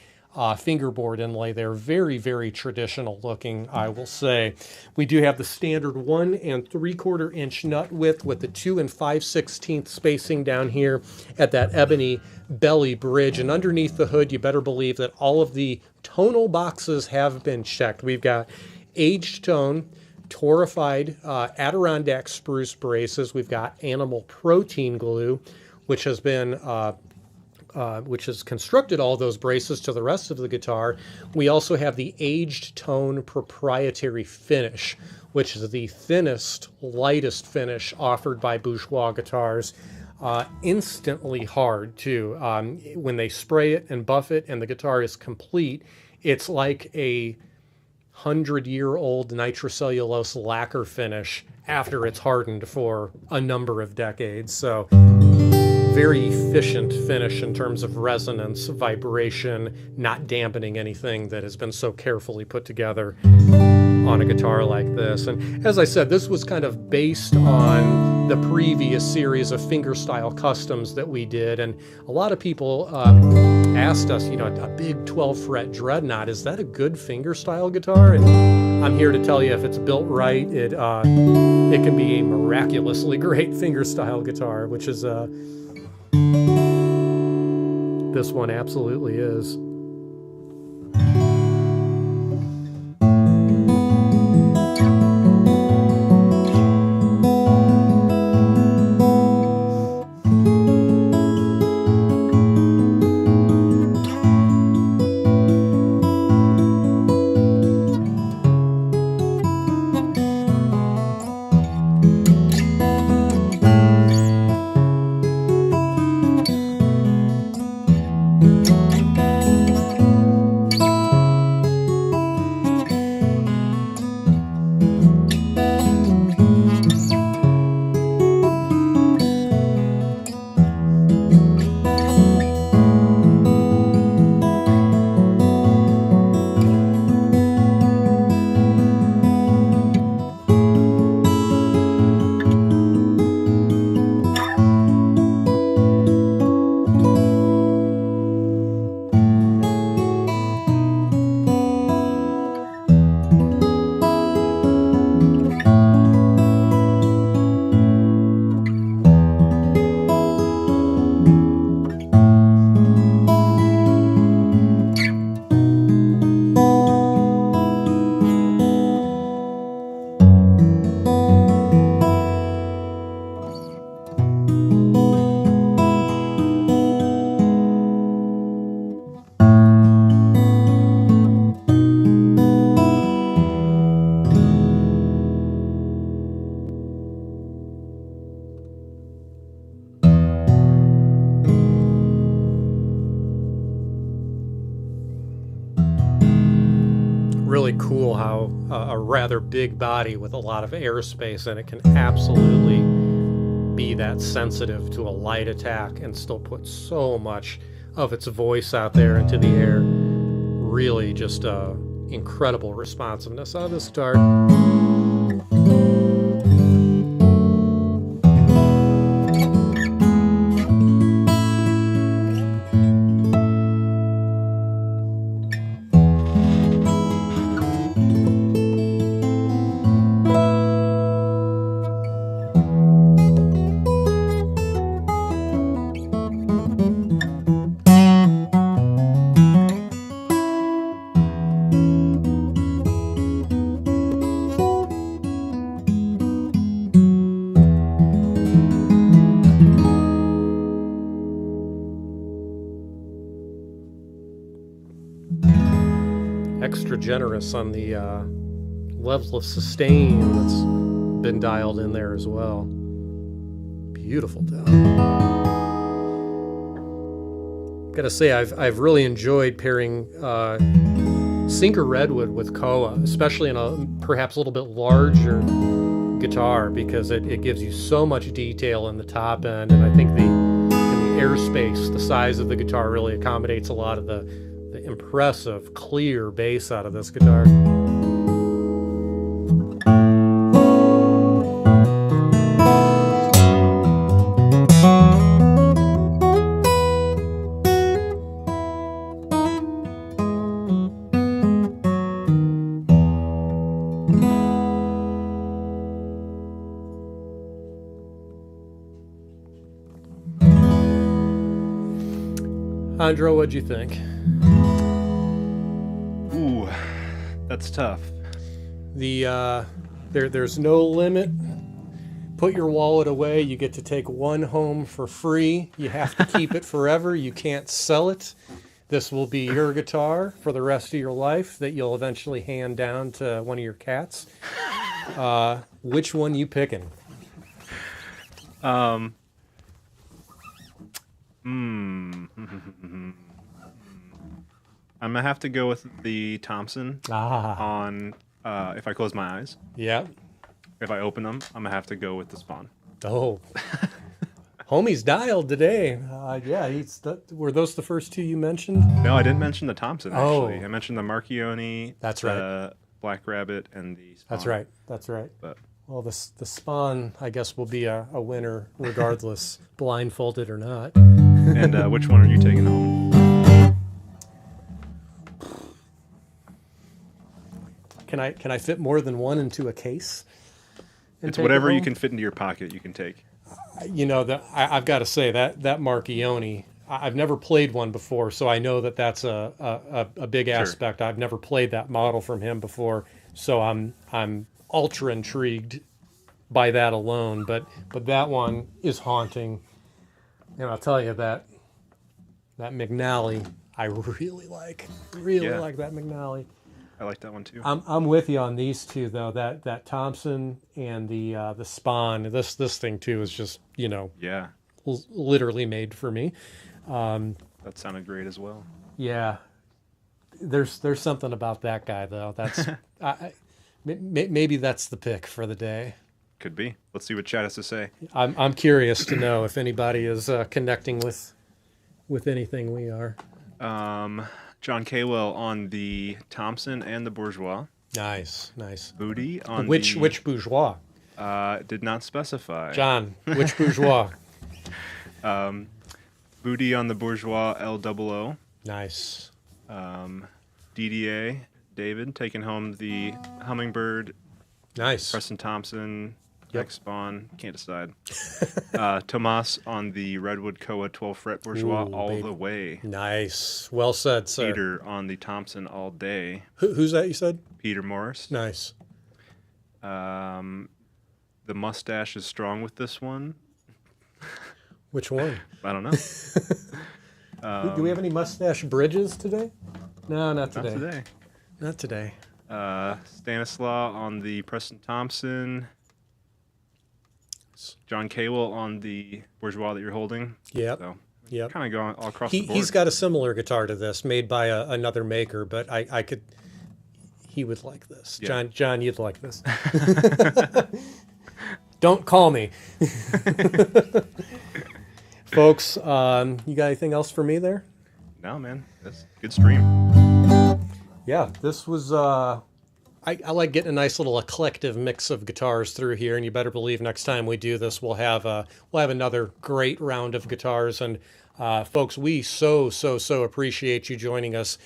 fingerboard inlay there. Very, very traditional looking, I will say. We do have the standard 1 3/4 inch nut width with the 2 5/16 spacing down here at that ebony belly bridge. And underneath the hood, you better believe that all of the tonal boxes have been checked. We've got aged tone, Torrefied Adirondack spruce braces. We've got animal protein glue, which has been which has constructed all those braces to the rest of the guitar. We also have the aged tone proprietary finish, which is the thinnest, lightest finish offered by Bourgeois guitars. Instantly hard too. When they spray it and buff it and the guitar is complete, it's like a 100-year-old nitrocellulose lacquer finish after it's hardened for a number of decades. So very efficient finish in terms of resonance, vibration, not dampening anything that has been so carefully put together. on a guitar like this. And as I said, this was kind of based on the previous series of fingerstyle customs that we did. And a lot of people asked us, you know, a big 12-fret dreadnought, is that a good fingerstyle guitar? And I'm here to tell you, if it's built right, it can be a miraculously great fingerstyle guitar, which is this one absolutely is. Really cool how a rather big body with a lot of airspace in it can absolutely be that sensitive to a light attack and still put so much of its voice out there into the air. Really just incredible responsiveness out of this guitar. Extra generous on the level of sustain that's been dialed in there as well. Beautiful tone. Gotta say, I've really enjoyed pairing Sinker Redwood with Koa, especially in a perhaps a little bit larger guitar, because it gives you so much detail in the top end, and I think in the airspace, the size of the guitar really accommodates a lot of the impressive, clear bass out of this guitar. Alejandro, what'd you think? Ooh, that's tough. There's no limit. Put your wallet away. You get to take one home for free. You have to keep it forever. You can't sell it. This will be your guitar for the rest of your life that you'll eventually hand down to one of your cats. Which one you picking? I'm gonna have to go with the Thompson on if I close my eyes. Yeah. If I open them, I'm gonna have to go with the Spohn. Oh. Homie's dialed today. Yeah, were those the first two you mentioned? No, I didn't mention the Thompson, actually. Oh. I mentioned the Marchione. That's right. Black Rabbit and the Spohn. That's right. That's right. But Well, the Spohn, I guess, will be a winner regardless, blindfolded or not. and which one are you taking home? Can I fit more than one into a case? It's whatever you can fit into your pocket. You can take. You know, I've got to say that Marchione, I've never played one before, so I know that's a big aspect. I've never played that model from him before, so I'm ultra intrigued by that alone. But that one is haunting, and I'll tell you that McNally I really like. Really like that McNally. I like that one too. I'm with you on these two though. That Thompson and the Spohn. This thing too is just literally made for me. That sounded great as well. Yeah, there's something about that guy though. That's maybe that's the pick for the day. Could be. Let's see what Chad has to say. I'm curious to know if anybody is connecting with anything we are. John Cawell on the Thompson and the Bourgeois. Nice. Booty on which Bourgeois? Did not specify. John, which Bourgeois? Booty on the Bourgeois L-DBO. Nice. DDA, David, taking home the Hummingbird. Nice. Preston Thompson, Spohn, can't decide. Tomas on the Redwood Koa 12 fret Bourgeois all baby. the way. Nice. Well said, sir. Cedar on the Thompson all day. Who's that you said? Peter Morris. Nice. The mustache is strong with this one. Which one? I don't know. Do we have any mustache bridges today? No, not today. Not today. Not today. Stanislaw on the Preston Thompson. John Cawell on the Bourgeois that you're holding. Yep. So, Yep. kind of going all across the board. He's got a similar guitar to this, made by another maker, but he would like this. Yeah. John, you'd like this. Don't call me. Folks, you got anything else for me there? No, man. That's a good stream. Yeah, this was... I like getting a nice little eclectic mix of guitars through here, and you better believe next time we do this, we'll have another great round of guitars. And folks, we so appreciate you joining us,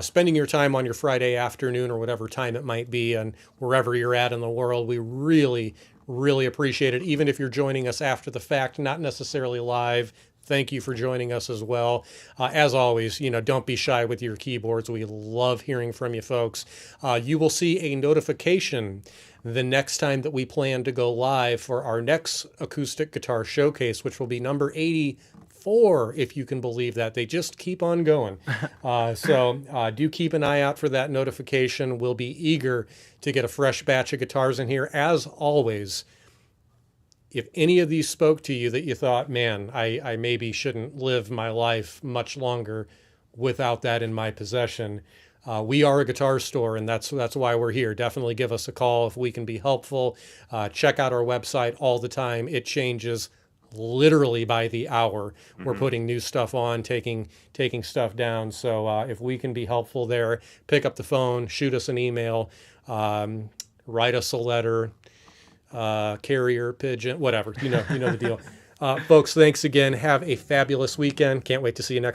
spending your time on your Friday afternoon or whatever time it might be, and wherever you're at in the world. We really appreciate it. Even if you're joining us after the fact, not necessarily live. Thank you for joining us as well. As always, don't be shy with your keyboards. We love hearing from you folks. You will see a notification the next time that we plan to go live for our next acoustic guitar showcase, which will be number 84, if you can believe that. They just keep on going. So do keep an eye out for that notification. We'll be eager to get a fresh batch of guitars in here. As always, if any of these spoke to you that you thought, man, I maybe shouldn't live my life much longer without that in my possession, we are a guitar store, and that's why we're here. Definitely give us a call if we can be helpful. Check out our website all the time. It changes literally by the hour. Mm-hmm. We're putting new stuff on, taking stuff down. So if we can be helpful there, pick up the phone, shoot us an email, write us a letter. Carrier, pigeon, whatever, you know the deal. Folks, thanks again. Have a fabulous weekend. Can't wait to see you next